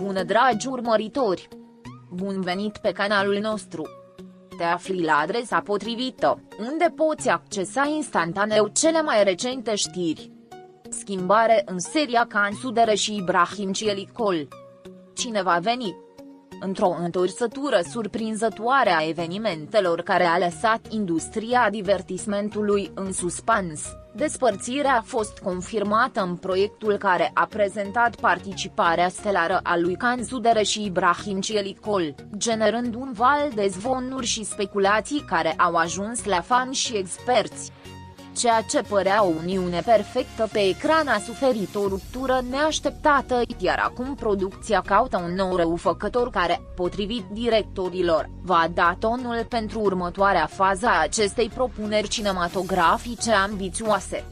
Bună dragi urmăritori! Bun venit pe canalul nostru! Te afli la adresa potrivită, unde poți accesa instantaneu cele mai recente știri. Schimbare în seria Can Sudere și Ibrahim Cielicol. Cine va veni? Într-o întorsătură surprinzătoare a evenimentelor care a lăsat industria divertismentului în suspans, despărțirea a fost confirmată în proiectul care a prezentat participarea stelară a lui Can Sudere și Ibrahim Cielicol, generând un val de zvonuri și speculații care au ajuns la fani și experți. Ceea ce părea o uniune perfectă pe ecran a suferit o ruptură neașteptată, iar acum producția caută un nou răufăcător care, potrivit directorilor, va da tonul pentru următoarea fază a acestei propuneri cinematografice ambițioase.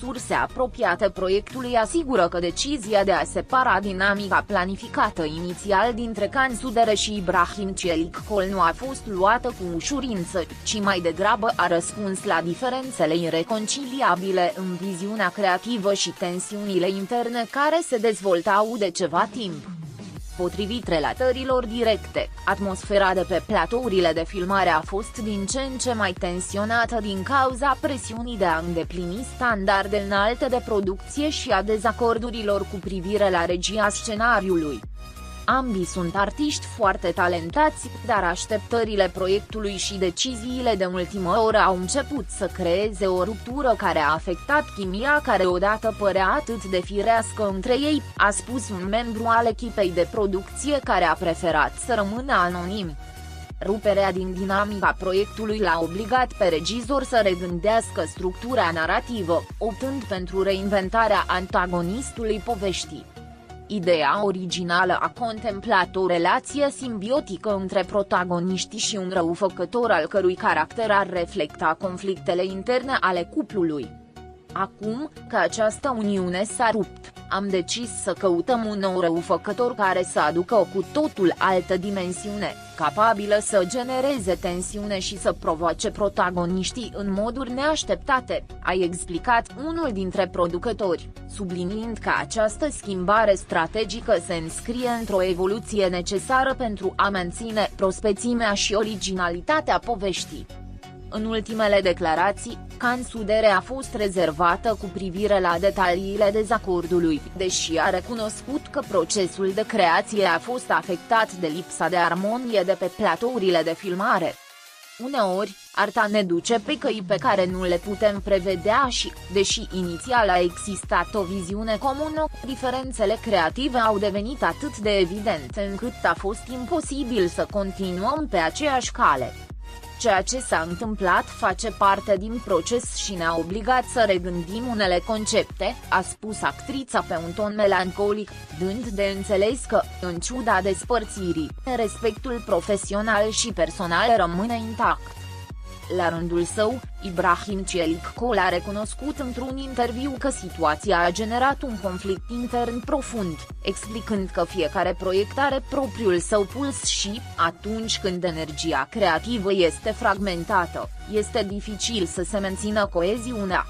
Surse apropiate proiectului asigură că decizia de a separa dinamica planificată inițial dintre Can Sudere și Ibrahim Cielicol nu a fost luată cu ușurință, ci mai degrabă a răspuns la diferențele ireconciliabile în viziunea creativă și tensiunile interne care se dezvoltau de ceva timp. Potrivit relatărilor directe, atmosfera de pe platourile de filmare a fost din ce în ce mai tensionată din cauza presiunii de a îndeplini standarde înalte de producție și a dezacordurilor cu privire la regia scenariului. Ambii sunt artiști foarte talentați, dar așteptările proiectului și deciziile de ultimă oră au început să creeze o ruptură care a afectat chimia care odată părea atât de firească între ei, a spus un membru al echipei de producție care a preferat să rămână anonim. Ruperea din dinamica proiectului l-a obligat pe regizor să regândească structura narrativă, optând pentru reinventarea antagonistului poveștii. Ideea originală a contemplat o relație simbiotică între protagoniști și un răufăcător al cărui caracter ar reflecta conflictele interne ale cuplului. Acum, că această uniune s-a rupt, am decis să căutăm un nou răufăcător care să aducă o cu totul altă dimensiune, capabilă să genereze tensiune și să provoace protagoniștii în moduri neașteptate, a explicat unul dintre producători, subliniind că această schimbare strategică se înscrie într-o evoluție necesară pentru a menține prospețimea și originalitatea poveștii. În ultimele declarații, Can Sudere a fost rezervată cu privire la detaliile dezacordului, deși a recunoscut că procesul de creație a fost afectat de lipsa de armonie de pe platourile de filmare. Uneori, arta ne duce pe căi pe care nu le putem prevedea și, deși inițial a existat o viziune comună, diferențele creative au devenit atât de evidente încât a fost imposibil să continuăm pe aceeași cale. Ceea ce s-a întâmplat face parte din proces și ne-a obligat să regândim unele concepte, a spus actrița pe un ton melancolic, dând de înțeles că, în ciuda despărțirii, respectul profesional și personal rămâne intact. La rândul său, Ibrahim Cielicol a recunoscut într-un interviu că situația a generat un conflict intern profund, explicând că fiecare proiect are propriul său puls și, atunci când energia creativă este fragmentată, este dificil să se mențină coeziunea.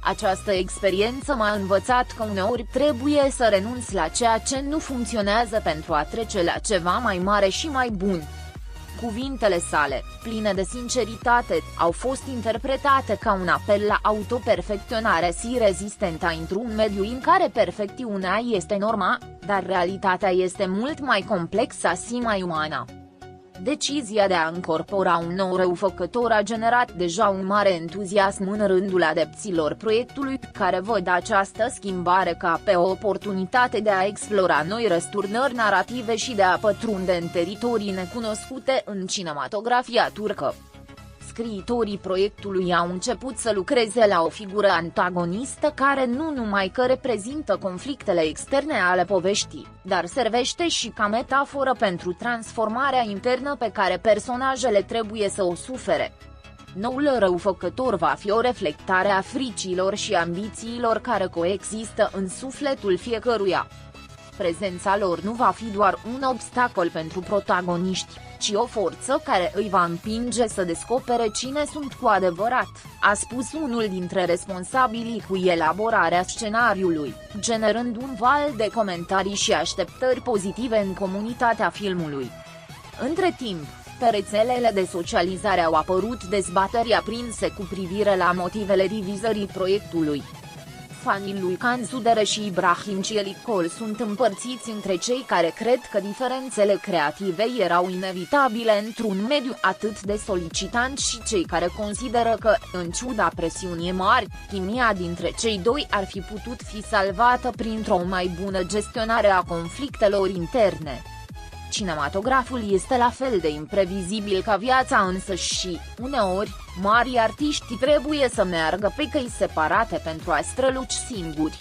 Această experiență m-a învățat că uneori trebuie să renunți la ceea ce nu funcționează pentru a trece la ceva mai mare și mai bun. Cuvintele sale, pline de sinceritate, au fost interpretate ca un apel la autoperfecționare și rezistența într-un mediu în care perfecțiunea este norma, dar realitatea este mult mai complexă și mai umană. Decizia de a încorpora un nou răufăcător a generat deja un mare entuziasm în rândul adepților proiectului, care văd această schimbare ca pe o oportunitate de a explora noi răsturnări narrative și de a pătrunde în teritorii necunoscute în cinematografia turcă. Scriitorii proiectului au început să lucreze la o figură antagonistă care nu numai că reprezintă conflictele externe ale poveștii, dar servește și ca metaforă pentru transformarea internă pe care personajele trebuie să o sufere. Noul răufăcător va fi o reflectare a fricilor și ambițiilor care coexistă în sufletul fiecăruia. Prezența lor nu va fi doar un obstacol pentru protagoniști, ci o forță care îi va împinge să descopere cine sunt cu adevărat, a spus unul dintre responsabilii cu elaborarea scenariului, generând un val de comentarii și așteptări pozitive în comunitatea filmului. Între timp, pe rețelele de socializare au apărut dezbateri aprinse cu privire la motivele divizării proiectului. Fanii lui Can Sudere și Ibrahim Cielicol sunt împărțiți între cei care cred că diferențele creative erau inevitabile într-un mediu atât de solicitant și cei care consideră că, în ciuda presiunii mari, chimia dintre cei doi ar fi putut fi salvată printr-o mai bună gestionare a conflictelor interne. Cinematograful este la fel de imprevizibil ca viața însăși și, uneori, mari artiști trebuie să meargă pe căi separate pentru a străluci singuri.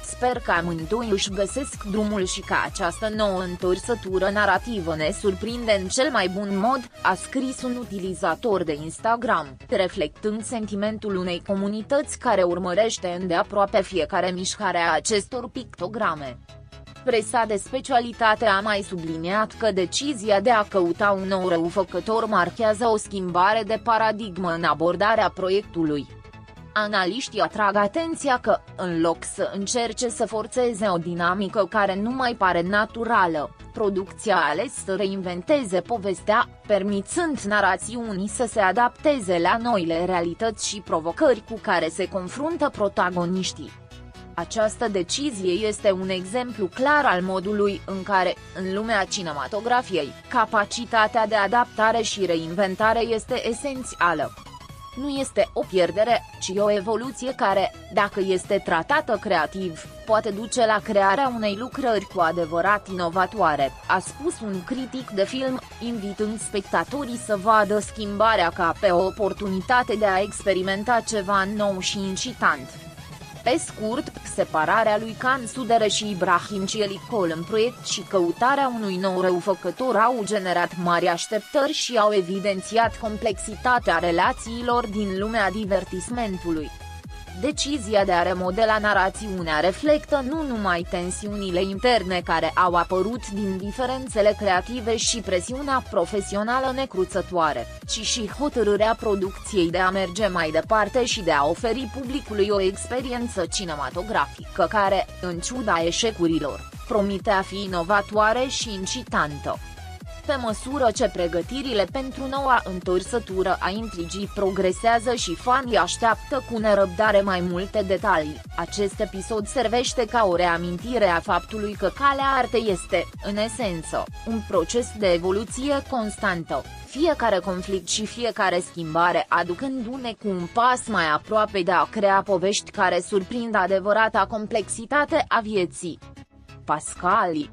Sper că amândoi își găsesc drumul și că această nouă întorsătură narrativă ne surprinde în cel mai bun mod, a scris un utilizator de Instagram, reflectând sentimentul unei comunități care urmărește îndeaproape fiecare mișcare a acestor pictograme. Presa de specialitate a mai subliniat că decizia de a căuta un nou răufăcător marchează o schimbare de paradigmă în abordarea proiectului. Analiștii atrag atenția că, în loc să încerce să forțeze o dinamică care nu mai pare naturală, producția a ales să reinventeze povestea, permițând narațiunii să se adapteze la noile realități și provocări cu care se confruntă protagoniștii. Această decizie este un exemplu clar al modului în care, în lumea cinematografiei, capacitatea de adaptare și reinventare este esențială. Nu este o pierdere, ci o evoluție care, dacă este tratată creativ, poate duce la crearea unei lucrări cu adevărat inovatoare, a spus un critic de film, invitând spectatorii să vadă schimbarea ca pe o oportunitate de a experimenta ceva nou și incitant. Pe scurt, separarea lui Can Sudere și Ibrahim Cielicol în proiect și căutarea unui nou răufăcător au generat mari așteptări și au evidențiat complexitatea relațiilor din lumea divertismentului. Decizia de a remodela narațiunea reflectă nu numai tensiunile interne care au apărut din diferențele creative și presiunea profesională necruțătoare, ci și hotărârea producției de a merge mai departe și de a oferi publicului o experiență cinematografică care, în ciuda eșecurilor, promite a fi inovatoare și incitantă. Pe măsură ce pregătirile pentru noua întorsătură a intrigii progresează și fanii așteaptă cu nerăbdare mai multe detalii, acest episod servește ca o reamintire a faptului că calea artei este, în esență, un proces de evoluție constantă, fiecare conflict și fiecare schimbare aducându-ne cu un pas mai aproape de a crea povești care surprind adevărata complexitate a vieții. Pascali